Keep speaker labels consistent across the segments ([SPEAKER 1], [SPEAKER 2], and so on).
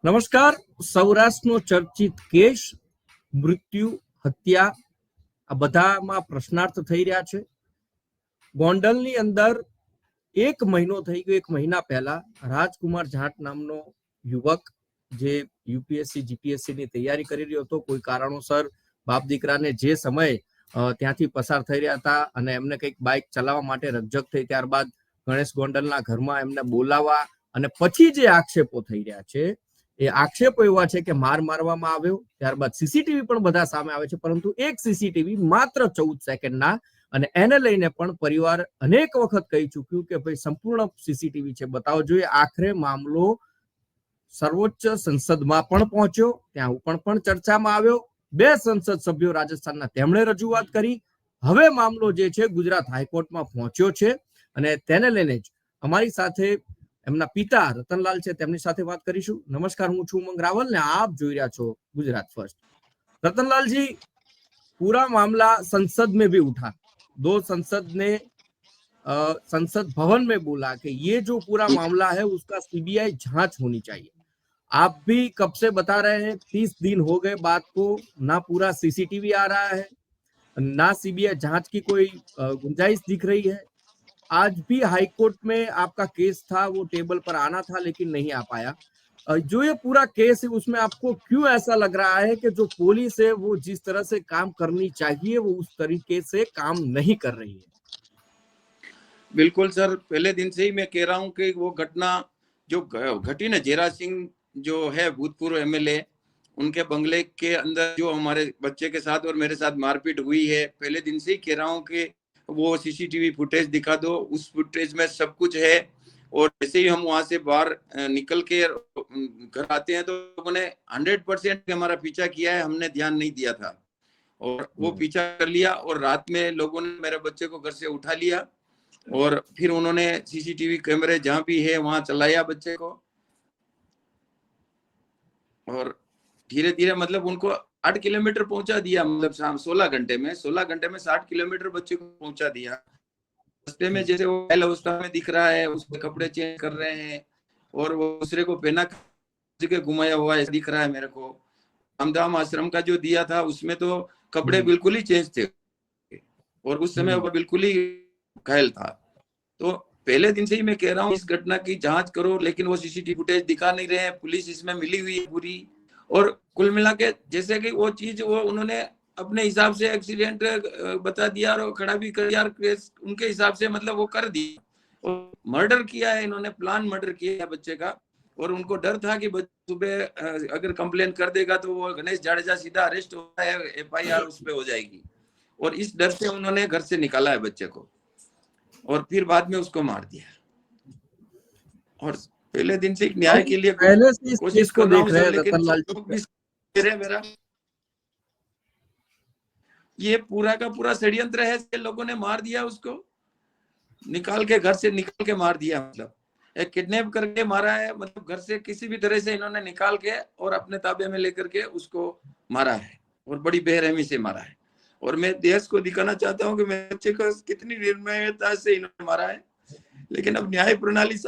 [SPEAKER 1] નમસ્કાર. સૌરાષ્ટ્રનો ચર્ચિત કેસ, મૃત્યુ, હત્યા આ બધામાં પ્રશ્નાર્થ થઈ રહ્યા છે. ગોંડલની અંદર 1 મહિનો થઈ ગયો. 1 મહિના પહેલા રાજકુમાર જાટ નામનો યુવક જે યુપીએસસી જીપીએસસી ની તૈયારી કરી રહ્યો હતો, કોઈ કારણોસર બાપ દીકરાને જે સમય ત્યાંથી પસાર થઈ રહ્યા હતા અને એમને કંઈક બાઇક ચલાવવા માટે રકઝક થઈ, ત્યારબાદ ગણેશ ગોંડલના ઘરમાં એમને બોલાવવા અને પછી જે આક્ષેપો થઈ રહ્યા છે એ આક્ષેપો એવા છે કે માર મારવામાં આવ્યો. ત્યારબાદ સીસીટીવી પણ બધા સામે આવે છે, પરંતુ એક સીસીટીવી માત્ર 14 સેકન્ડના, અને એને લઈને પણ પરિવાર અનેક વખત કહી ચૂક્યું કે ભાઈ સંપૂર્ણ સીસીટીવી છે, બતાવો જોઈએ. આખરે મામલો સર્વોચ્ચ સંસદમાં પણ પહોંચ્યો, ત્યાં પણ ચર્ચામાં આવ્યો. 2 સંસદ સભ્યો રાજસ્થાનના તેમણે રજૂઆત કરી. હવે મામલો જે છે ગુજરાત હાઈકોર્ટમાં પહોંચ્યો છે અને તેને લઈને જ અમારી સાથે એમના પિતા રતનલાલ છે, તેમની સાથે વાત કરીશું. નમસ્કાર, હું છું ઉમંગ રાવલ ને આપ જોઈ રહ્યા છો गुजरात फर्स्ट. रतनलाल जी, पूरा मामला संसद में भी उठा. 2 संसद ने संसद भवन में बोला कि ये जो पूरा मामला है उसका सीबीआई जांच होनी चाहिए. आप भी कब से बता रहे हैं, 30 दिन हो गए बात को, ना पूरा सीसीटीवी आ रहा है, ना सीबीआई जांच की कोई गुंजाइश दिख रही है. आज भी हाईकोर्ट में आपका केस था, वो टेबल पर आना था लेकिन नहीं आ पाया. जो ये पूरा केस है उसमें आपको क्यों ऐसा लग रहा है कि जो पुलिस है वो जिस तरह से काम करनी चाहिए वो उस तरीके से काम नहीं कर रही है?
[SPEAKER 2] बिल्कुल सर, पहले दिन से ही मैं कह रहा हूं कि वो घटना जो घटी ना, जेरा सिंह जो है भूतपूर्व एमएलए, उनके बंगले के अंदर जो हमारे बच्चे के साथ और मेरे साथ मारपीट हुई है, पहले दिन से ही कह रहा हूं कि वो सीसीटीवी फुटेज दिखा दो. उस फुटेज में सब कुछ है. और जैसे ही हम वहां से बाहर निकल के घर आते हैं तो लोगों ने 100% हमारा पीछा किया है, हमने ध्यान नहीं दिया था और वो पीछा कर लिया. और रात में लोगों ने मेरे बच्चे को घर से उठा लिया और फिर उन्होंने सीसीटीवी कैमरे जहां भी है वहां चलाया बच्चे को, और धीरे धीरे मतलब उनको 8 किलोमीटर पहुंचा दिया. मतलब शाम 16 घंटे में 60 किलोमीटर बच्चे को पहुंचा दिया. रास्ते में जैसे वो घायल अवस्था में दिख रहा है, उसके कपड़े चेंज कर रहे हैं और वो दूसरे को पहना के घुमाया हुआ है दिख रहा है मेरे को. रामधाम आश्रम का जो दिया था उसमें तो कपड़े बिल्कुल ही चेंज थे और उस समय वो बिल्कुल ही घायल था. तो पहले दिन से ही मैं कह रहा हूँ इस घटना की जांच करो, लेकिन वो सीसीटीवी फुटेज दिखा नहीं रहे हैं. पुलिस इसमें मिली हुई है पूरी, और कुल मिला के जैसे कि वो चीज वो उन्होंने अपने हिसाब से एक्सीडेंट बता दिया और खड़ा भी कर दिया, उनके हिसाब से मतलब वो कर दिया. और मर्डर किया है इन्होंने, प्लान मर्डर किया है बच्चे का. और उनको डर था कि सुबह अगर कंप्लेन कर देगा तो वो गणेश जाडेजा सीधा अरेस्ट होता है, एफआईआर उस पर हो जाएगी. और इस डर से उन्होंने घर से निकाला है बच्चे को और फिर बाद में उसको मार दिया. और पहले दिन से न्याय के लिए
[SPEAKER 1] पहले से इस केस को देख रहे हैं रतनलाल
[SPEAKER 2] जी. मेरा ये पूरा का पूरा षड्यंत्र है. लोगों ने मार दिया उसको, निकाल के घर से निकाल के मार दिया. मतलब एक किडनैप करके मारा है, मतलब घर से किसी भी तरह से इन्होंने निकाल के और अपने ताबे में लेकर के उसको मारा है और बड़ी बेरहमी से मारा है. और मैं देश को दिखाना चाहता हूँ कि मेरे बच्चे को कितनी निर्ममता से इन्होंने मारा है. लेकिन अब न्याय प्रणाली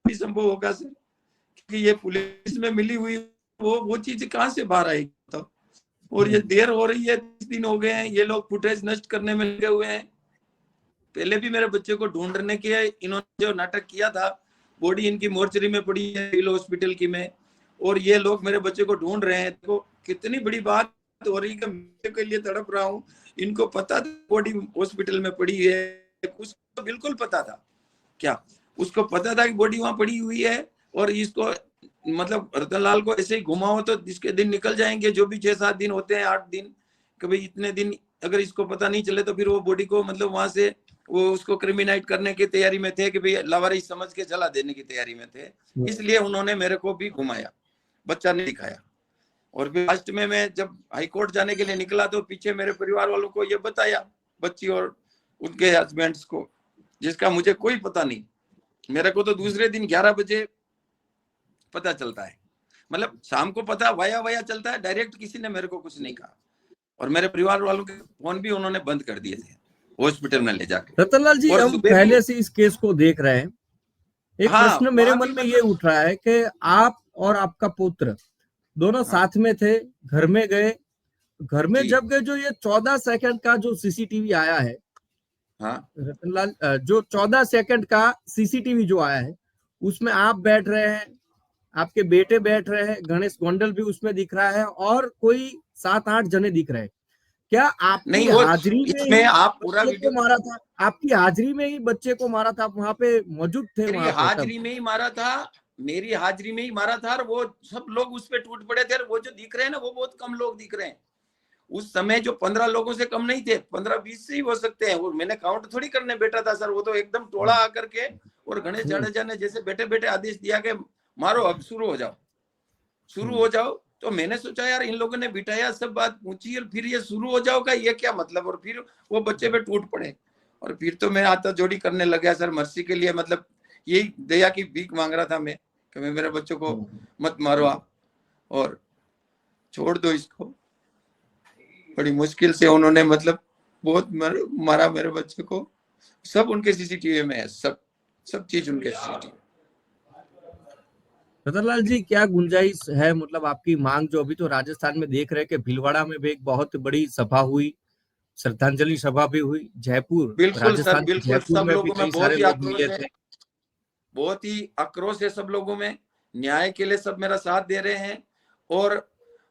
[SPEAKER 2] भी संभव होगा सर, क्योंकि ये पुलिस में मिली हुई वो चीज कहाँ से बाहर आएगी तो. और ये देर हो रही है, 30 दिन हो गए हैं, ये लोग फुटेज नष्ट करने में लगे हुए हैं. पहले भी मेरे बच्चे को ढूंढने के इन्होंने जो नाटक किया था, बॉडी इनकी मोर्चरी में पड़ी है सिविल हॉस्पिटल की में, और ये लोग मेरे बच्चे को ढूंढ रहे हैं. तो कितनी बड़ी बात हो रही है, मैं के लिए तड़प रहा हूँ. इनको पता था बॉडी हॉस्पिटल में पड़ी है, उसको बिल्कुल पता था. क्या उसको पता था कि बॉडी वहां पड़ी हुई है? और इसको मतलब रतनलाल को ऐसे ही घुमाओ तो इसके दिन निकल जाएंगे, जो भी 6-7 दिन होते हैं, 8 दिन, कभी इतने दिन अगर इसको पता नहीं चले तो फिर वो बॉडी को मतलब वहां से वो उसको क्रिमिनाइट करने की तैयारी में थे कि भाई लावारिस समझ के जला देने की तैयारी में थे. इसलिए उन्होंने मेरे को भी घुमाया, बच्चा नहीं दिखाया. और फिर लास्ट में मैं जब हाईकोर्ट जाने के लिए निकला तो पीछे मेरे परिवार वालों को ये बताया, बच्ची और उनके हस्बैंड्स को, जिसका मुझे कोई पता नहीं. मेरे को तो दूसरे दिन 11 बजे पता चलता है, मतलब शाम को पता वाया चलता है, डायरेक्ट किसी ने मेरे को कुछ नहीं कहा. और मेरे परिवार वालों के फोन भी उन्होंने बंद कर दिए थे हॉस्पिटल में ले जाके.
[SPEAKER 1] रतनलाल जी, हम पहले से इस केस को देख रहे हैं. एक प्रश्न मेरे मन में ये उठ रहा है कि आप और आपका पुत्र दोनों
[SPEAKER 2] हाँ।
[SPEAKER 1] साथ में थे, घर में गए, घर में
[SPEAKER 2] जी।
[SPEAKER 1] जब गए, जो ये 14 सेकंड का जो सीसीटीवी आया है,
[SPEAKER 2] हाँ।
[SPEAKER 1] रतनलाल, जो 14 सेकंड का सीसीटीवी जो आया है, उसमें आप बैठ रहे हैं, आपके बेटे बैठ रहे हैं, गणेश गोंडल भी उसमें दिख रहा है, और कोई 7-8 जने दिख रहे हैं। क्या आपकी
[SPEAKER 2] नहीं, वो
[SPEAKER 1] हाजिरी में
[SPEAKER 2] इसमें
[SPEAKER 1] ही
[SPEAKER 2] आप पूरा
[SPEAKER 1] बच्चे को
[SPEAKER 2] वीडियो,
[SPEAKER 1] मारा था? आपकी हाजिरी में ही बच्चे को मारा था? आप वहां पे मौजूद थे
[SPEAKER 2] मेरी
[SPEAKER 1] वहां पे तब?
[SPEAKER 2] हाजिरी में ही मारा था, मेरी हाजिरी में ही मारा था, और वो सब लोग उस पे टूट पड़े थे। और वो जो दिख रहे हैं ना, वो बहुत कम लोग दिख रहे हैं। उस समय जो 15 लोगों से कम नहीं थे, 15-20 से ही हो सकते हैं। वो मैंने काउंट थोड़ी करने बैठा था सर, वो तो एकदम टोला आकर के, और गणेश जाडेजा ने जैसे बैठे बैठे आदेश दिया कि मारो, अब शुरू हो जाओ, शुरू हो जाओ। तो मैंने सोचा यार, इन लोगों ने बिठाया, सब बात पूछी, और फिर ये शुरू हो जाओ का ये क्या मतलब? और फिर वो बच्चे पे टूट पड़े, और फिर तो मैं हाथ जोड़ी करने लग गया सर, मर्सी के लिए। मतलब यही दया की भीख मांग रहा था मैं, कि मैं, मेरे बच्चों को मत मारो आप, और छोड़ दो इसको। बड़ी मुश्किल से उन्होंने मतलब बहुत मारा मेरे बच्चे को। सब उनके सीसीटीवी में है, सब सब चीज उनके सीसीटीवी।
[SPEAKER 1] रतनलाल जी, क्या गुंजाइश है, मतलब आपकी मांग जो अभी तो राजस्थान में देख रहे हैं कि भीलवाड़ा में भी एक बहुत बड़ी सभा हुई, श्रद्धांजलि सभा भी हुई, जयपुर,
[SPEAKER 2] बिल्कुल सर,
[SPEAKER 1] राजस्थान के
[SPEAKER 2] बिल्कुल।
[SPEAKER 1] जयपुर
[SPEAKER 2] सब
[SPEAKER 1] में भी
[SPEAKER 2] लोगों में
[SPEAKER 1] कई
[SPEAKER 2] बहुत
[SPEAKER 1] सारे
[SPEAKER 2] ही
[SPEAKER 1] लोग
[SPEAKER 2] आक्रोश
[SPEAKER 1] मिले
[SPEAKER 2] है,
[SPEAKER 1] थे।
[SPEAKER 2] बहुत ही आक्रोश है सब लोगों में। न्याय के लिए सब मेरा साथ दे रहे हैं, और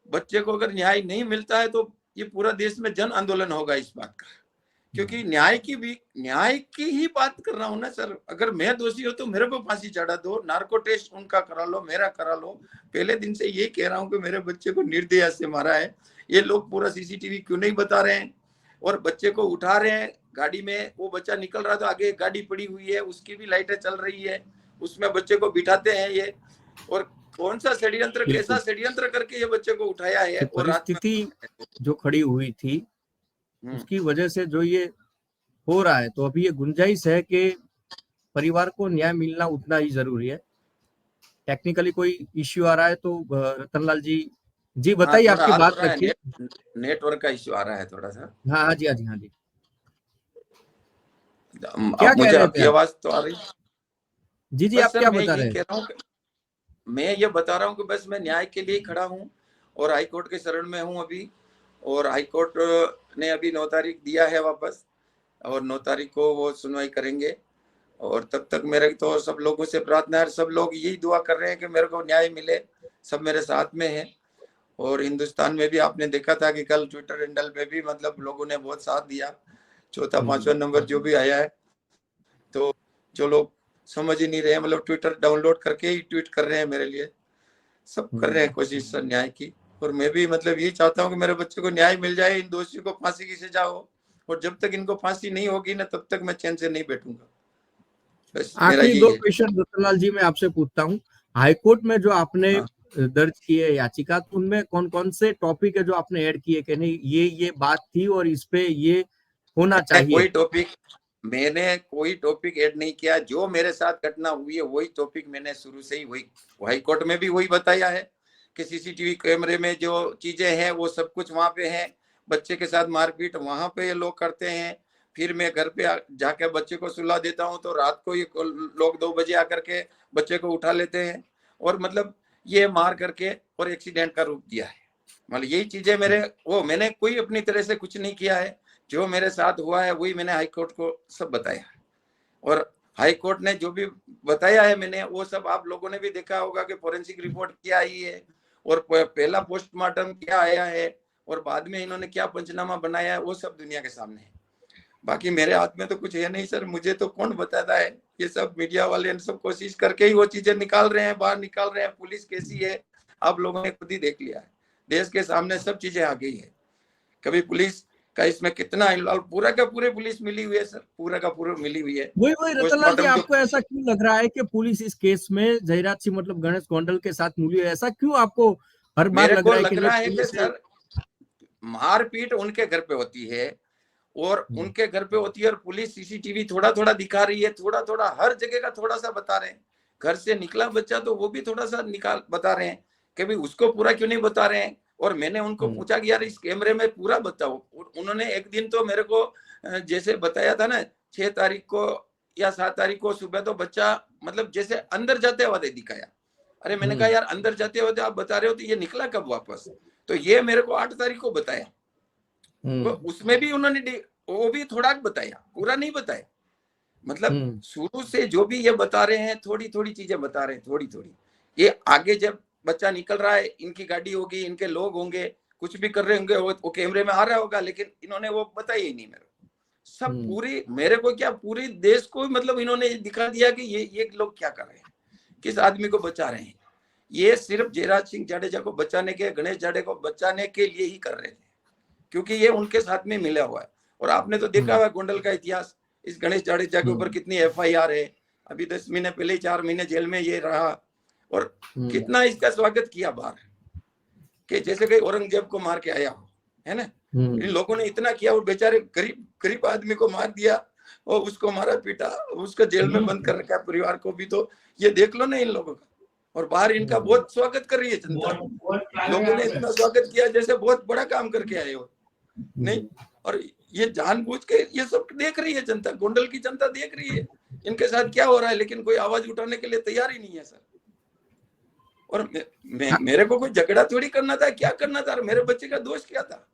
[SPEAKER 2] बच्चे को अगर न्याय नहीं मिलता है तो ये पूरा देश में जन आंदोलन होगा इस बात का। क्योंकि न्याय की ही बात कर रहा हूं ना सर। अगर मैं दोषी हो तो मेरे को फांसी चढ़ा दो, नार्को टेस्ट उनका करा लो, मेरा करा लो। पहले दिन से ये कह रहा हूं कि मेरे बच्चे को निर्दया से मारा है। ये लोग पूरा सीसीटीवी क्यों नहीं बता रहे हैं? और बच्चे को उठा रहे हैं गाड़ी में, वो बच्चा निकल रहा था, आगे एक गाड़ी पड़ी हुई है, उसकी भी लाइटें चल रही है, उसमें बच्चे को बिठाते हैं ये। और कौन सा षड्यंत्र, कैसा
[SPEAKER 1] बिल्कुल।
[SPEAKER 2] षड्यंत्र करके ये बच्चे को उठाया है,
[SPEAKER 1] कि
[SPEAKER 2] और रात में।
[SPEAKER 1] परिस्थिति जो खड़ी हुई थी,
[SPEAKER 2] हम्म।
[SPEAKER 1] उसकी वजह से जो ये हो रहा है, तो अभी ये गुंजाइश है कि परिवार को न्याय मिलना उतना ही जरूरी है। टेक्निकली कोई इश्यू आ रहा है तो रतनलाल जी, जी
[SPEAKER 2] हाँ,
[SPEAKER 1] बताइए,
[SPEAKER 2] थोड़ा
[SPEAKER 1] आपकी
[SPEAKER 2] आ तो
[SPEAKER 1] बात
[SPEAKER 2] रहा है,
[SPEAKER 1] रखिए।
[SPEAKER 2] नेटवर्क का इश्यू आ रहा है थोड़ा सा।
[SPEAKER 1] हाँ हाँ जी, हाँ जी, हाँ जी। क्या
[SPEAKER 2] अब
[SPEAKER 1] कह
[SPEAKER 2] मुझे
[SPEAKER 1] रहे
[SPEAKER 2] आपकी
[SPEAKER 1] थे आप?
[SPEAKER 2] आवाज तो आ रही।
[SPEAKER 1] जी जी,
[SPEAKER 2] बस
[SPEAKER 1] आप
[SPEAKER 2] सर,
[SPEAKER 1] क्या
[SPEAKER 2] मैं
[SPEAKER 1] बता
[SPEAKER 2] यही
[SPEAKER 1] रहे
[SPEAKER 2] कह
[SPEAKER 1] हैं?
[SPEAKER 2] रहा हूँ, मैं ये बता रहा हूँ कि बस मैं न्याय के लिए खड़ा हूँ, और हाई कोर्ट के शरण में हूँ अभी। और हाई कोर्ट ने अभी 9 तारीख दिया है वापस, और 9 तारीख को वो सुनवाई करेंगे। और तब तक मेरे तो सब लोगों से प्रार्थना है, सब लोग यही दुआ कर रहे हैं कि मेरे को न्याय मिले। सब मेरे साथ में है। और हिंदुस्तान में भी आपने देखा था कि कल ट्विटर हैंडल पे भी मतलब लोगों ने बहुत साथ दिया। चौथा 5वां नंबर जो भी आया है, तो जो लोग समझ ही नहीं रहे, मतलब ट्विटर डाउनलोड करके ही ट्वीट कर रहे हैं मेरे लिए। सब कर रहे हैं कोशिश सर न्याय की। और मैं भी मतलब यही चाहता हूँ कि मेरे बच्चे को न्याय मिल जाए, इन दोषियों को फांसी की सजा हो। और जब तक इनको फांसी नहीं होगी ना, तब तक मैं चैन से नहीं बैठूंगा। बस मेरा
[SPEAKER 1] आखिरी
[SPEAKER 2] यही
[SPEAKER 1] दो
[SPEAKER 2] है।
[SPEAKER 1] क्वेश्चन रतनलाल जी मैं आपसे पूछता हूँ। हाईकोर्ट में जो आपने
[SPEAKER 2] हाँ।
[SPEAKER 1] दर्ज किए याचिका, तो उनमें कौन कौन से टॉपिक है जो आपने ऐड किए कि नहीं, ये बात थी और इस पे ये होना चाहिए?
[SPEAKER 2] मैंने कोई टॉपिक ऐड नहीं किया। जो मेरे साथ घटना हुई है वही टॉपिक मैंने शुरू से ही वही हाई कोर्ट में भी वही बताया है कि सीसीटीवी कैमरे में जो चीजें हैं वो सब कुछ वहां पे है। बच्चे के साथ मारपीट वहां पे ये लोग करते हैं। फिर मैं घर पे जाके बच्चे को सुला देता हूँ, तो रात को ये लोग 2 बजे आकर के बच्चे को उठा लेते हैं, और मतलब ये मार करके और एक्सीडेंट का रूप दिया है। मतलब यही चीजें मेरे, वो मैंने कोई अपनी तरह से कुछ नहीं किया है। जो मेरे साथ हुआ है वही मैंने हाई कोर्ट को सब बताया। और हाई कोर्ट ने जो भी बताया है मैंने, वो सब आप लोगों ने भी देखा होगा कि फोरेंसिक रिपोर्ट क्या आई है, और पहला पोस्टमार्टम क्या आया है, और बाद में इन्होंने क्या पंचनामा बनाया है, वो सब दुनिया के सामने है। बाकी मेरे हाथ में तो कुछ है नहीं सर, मुझे तो कौन बताता है? ये सब मीडिया वाले सब कोशिश करके ही वो चीजें निकाल रहे हैं, बाहर निकाल रहे हैं। पुलिस कैसी है आप लोगों ने खुद ही देख लिया है। देश के सामने सब चीजें आ गई है। कभी पुलिस का इसमें कितना पूरा का पूरे पुलिस मिली हुई है सर, पूरा का पूरा मिली हुई है।
[SPEAKER 1] वही वही रतनलाल जी,
[SPEAKER 2] पोस्टमार्टम जो,
[SPEAKER 1] आपको ऐसा क्यों लग रहा है कि पुलिस इस केस में जयराज सिंह मतलब गणेश गोंडल के साथ मिली है? ऐसा क्यों आपको हर बार
[SPEAKER 2] मेरे
[SPEAKER 1] लग
[SPEAKER 2] को
[SPEAKER 1] रहा है कि
[SPEAKER 2] लग
[SPEAKER 1] नहीं,
[SPEAKER 2] रहा है कि
[SPEAKER 1] पुलिस है?
[SPEAKER 2] सर मारपीट उनके घर पे होती है, और उनके घर पे होती है, और पुलिस सीसीटीवी थोड़ा थोड़ा दिखा रही है, थोड़ा थोड़ा हर जगह का थोड़ा सा बता रहे हैं। घर से निकला बच्चा तो वो भी थोड़ा सा निकाल बता रहे हैं कि भाई उसको पूरा क्यों नहीं बता रहे हैं। और मैंने उनको पूछा कि यार इस कैमरे में पूरा बताओ। उन्होंने एक दिन तो मेरे को जैसे बताया था ना, 6 तारीख को या 7 तारीख को सुबह, तो बच्चा मतलब जैसे अंदर जाते हुए दिखाया। अरे मैंने कहा यार अंदर जाते हो तो आप बता रहे हो, तो ये निकला कब वापस? तो ये मेरे को 8 तारीख को बताया। तो उसमें भी उन्होंने वो भी थोड़ा बताया, पूरा नहीं बताया। मतलब शुरू से जो भी ये बता रहे हैं, थोड़ी थोड़ी चीजें बता रहे हैं, थोड़ी थोड़ी। ये आगे जब बच्चा निकल रहा है, इनकी गाड़ी होगी, इनके लोग होंगे, कुछ भी कर रहे होंगे, वो कैमरे में आ रहा होगा, लेकिन इन्होंने वो बताया ही नहीं मेरे को। सब पूरी, मेरे को क्या, पूरी देश को मतलब इन्होंने दिखा दिया कि ये लोग क्या कर रहे हैं, किस आदमी को बचा रहे हैं। ये सिर्फ जयराज सिंह जाडेजा को बचाने के, गणेश जाडे को बचाने के लिए ही कर रहे थे, क्योंकि ये उनके साथ में मिला हुआ है। और आपने तो देखा हुआ गोंडल का इतिहास, इस गणेश जाडेजा के ऊपर कितनी FIR है। अभी 10 महीने पहले 4 महीने जेल में ये रहा, और कितना इसका स्वागत किया बाहर, कि जैसे कोई औरंगजेब को मार के आया हो, है ना। इन लोगों ने इतना किया, और बेचारे गरीब आदमी को मार दिया, और उसको मारा पीटा, उसको जेल में बंद कर रखा, परिवार को भी। तो ये देख लो ना इन लोगों का। और बाहर इनका बहुत स्वागत कर रही है जनता। लोगों ने इतना स्वागत किया जैसे बहुत बड़ा काम करके आए हो, नहीं। और ये जानबूझ के ये सब देख रही है जनता, गोंडल की जनता देख रही है इनके साथ क्या हो रहा है, लेकिन कोई आवाज उठाने के लिए तैयार ही नहीं है सर। और मेरे को कोई झगड़ा थोड़ी करना था, क्या करना था, मेरे बच्चे का दोष क्या था?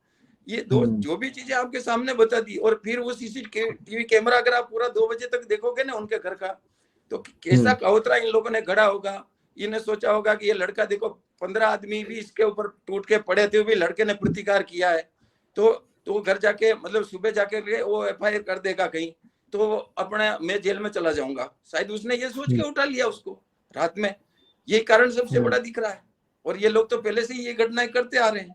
[SPEAKER 2] ये दोष, जो भी चीजें आपके सामने बता दी। और फिर वो CCTV कैमरा अगर आप पूरा 2 बजे तक देखोगे ना उनके घर का, तो कैसा कावतरा इन लोगों ने गढ़ा होगा। इन्हें सोचा होगा कि ये लड़का देखो, 15 आदमी भी इसके ऊपर टूट के पड़े थे, भी लड़के ने प्रतिकार किया है, तो घर जाके, मतलब सुबह जाके वो FIR कर देगा कहीं, तो अपने मैं जेल में चला जाऊंगा। शायद उसने ये सोच के उठा लिया उसको रात में। ये कारण सबसे बड़ा दिख रहा है। और ये लोग तो पहले से ही ये घटनाएं करते आ रहे हैं।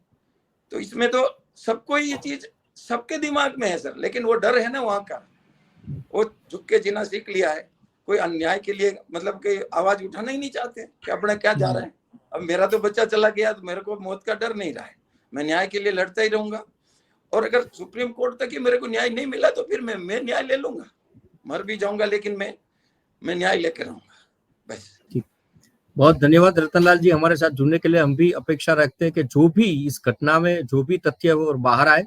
[SPEAKER 2] तो इसमें तो सबको ये चीज सबके दिमाग में है सर, लेकिन वो डर है ना वहां का, वो झुक के जीना सीख लिया है। कोई अन्याय के लिए मतलब कि आवाज उठाना ही नहीं चाहते कि अपना क्या जा रहा है। अब मेरा तो बच्चा चला गया, तो मेरे को मौत का डर नहीं रहा है, मैं न्याय के लिए लड़ता ही रहूंगा। और अगर सुप्रीम कोर्ट तक ही मेरे को न्याय नहीं मिला, तो फिर मैं न्याय ले लूंगा, मर भी जाऊंगा, लेकिन मैं न्याय लेकर रहूंगा, बस।
[SPEAKER 1] बहुत धन्यवाद रतनलाल जी, हमारे साथ जुड़ने के लिए। हम भी अपेक्षा रखते हैं कि जो भी इस घटना में जो भी तथ्य है वो बाहर आए,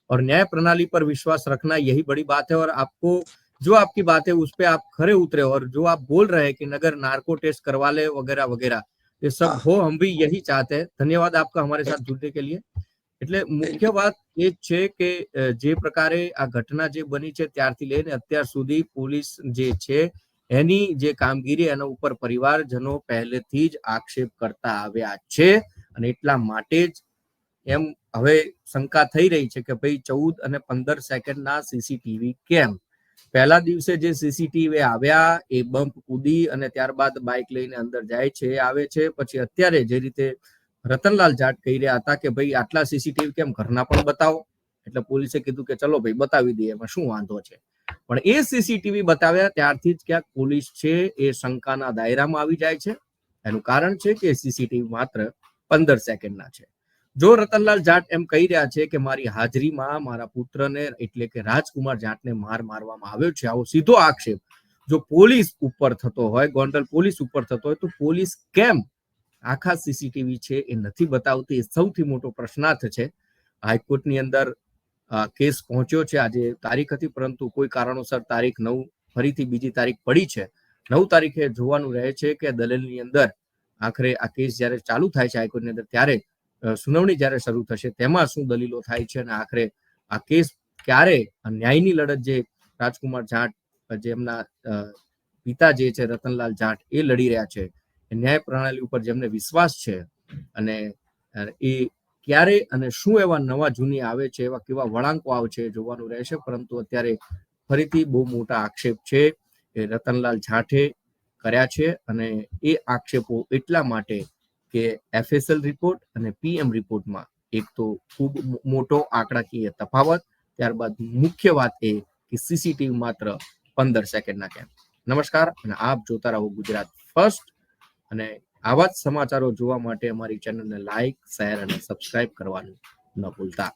[SPEAKER 1] और न्याय प्रणाली पर विश्वास रखना यही बड़ी बात है। और आपको जो आपकी बात है उस पे आप खरे उतरे, और जो आप बोल रहे हैं कि नगर नार्को टेस्ट करवा ले वगैरह वगैरह, ये सब हो, हम भी यही चाहते हैं। धन्यवाद आपका हमारे साथ जुड़ने के लिए। એટલે મુખ્ય વાત એ છે કે જે પ્રકારે આ ઘટના જે બની છે ત્યારથી લઈને અત્યાર સુધી પોલીસ જે છે એની જે કામગીરી એના ઉપર પરિવારજનો પહેલેથી જ આક્ષેપ કરતા આવ્યા છે, અને એટલા માટે જ એમ હવે શંકા થઈ રહી છે કે ભાઈ 14 અને 15 સેકન્ડના CCTV કેમ? પહેલા દિવસે જે CCTV આવ્યા એ બમ્પ કૂદી અને ત્યારબાદ બાઇક લઈને અંદર જાય છે, આવે છે, પછી અત્યારે જે રીતે રતનલાલ જાટ કહી રહ્યા હતા કે ભાઈ આટલા CCTV કેમ, ઘરના પણ બતાવો. એટલે પોલીસે કીધું કે ચલો ભાઈ બતાવી દઈએ, એમાં શું વાંધો છે. પણ એ CCTV બતાવ્યા ત્યારથી જ ક્યાંક પોલીસ છે એ શંકાના દાયરામાં આવી જાય છે. એનું કારણ છે કે CCTV માત્ર 15 સેકન્ડના છે. જો રતનલાલ જાટ એમ કહી રહ્યા છે કે મારી હાજરીમાં મારા પુત્રને એટલે કે રાજકુમાર જાટને મારવામાં આવ્યો છે, આવો સીધો આક્ષેપ જો પોલીસ ઉપર થતો હોય, ગોંડલ પોલીસ ઉપર થતો હોય, તો પોલીસ કેમ આખા CCTV છે એ નથી બતાવતી? એ સૌથી મોટો પ્રશ્નાર્થ છે. હાઈકોર્ટની અંદર કેસ પહોંચ્યો છે, આજે તારીખ હતી, પરંતુ કોઈ કારણોસર તારીખ 9 ફરીથી બીજી તારીખ પડી છે. 9 તારીખે જોવાનું રહે છે કે દલીલની અંદર આખરે આ કેસ જ્યારે ચાલુ થાય છે હાઈકોર્ટની અંદર, ત્યારે સુનાવણી જ્યારે શરૂ થશે તેમાં શું દલીલો થાય છે, અને આખરે આ કેસ ક્યારે ન્યાયની લડત જે રાજકુમાર જાટ, જે એમના પિતા જે છે રતનલાલ જાટ, એ લડી રહ્યા છે, ન્યાય પ્રણાલી ઉપર જેમને વિશ્વાસ છે, અને એ ક્યારે અને શું એવા નવા જૂની આવે છે, એવા કેવા વળાંકો આવે છે જોવાનું રહેશે. પરંતુ અત્યારે ફરીથી બહુ મોટા આક્ષેપ છે એ રતનલાલ જાટે કર્યા છે, અને એ આક્ષેપો એટલા માટે કે FSL રિપોર્ટ અને PM રિપોર્ટમાં એક તો ખૂબ મોટો આંકડાકીય તફાવત, ત્યારબાદ મુખ્ય વાત એ કે CCTV માત્ર 15 સેકન્ડના કેમ. નમસ્કાર, અને આપ જોતા રહો ગુજરાત ફર્સ્ટ, અને આવા જ સમાચારો જોવા માટે અમારી ચેનલને લાઈક, શેર અને સબસ્ક્રાઇબ કરવાનું ન ભૂલતા.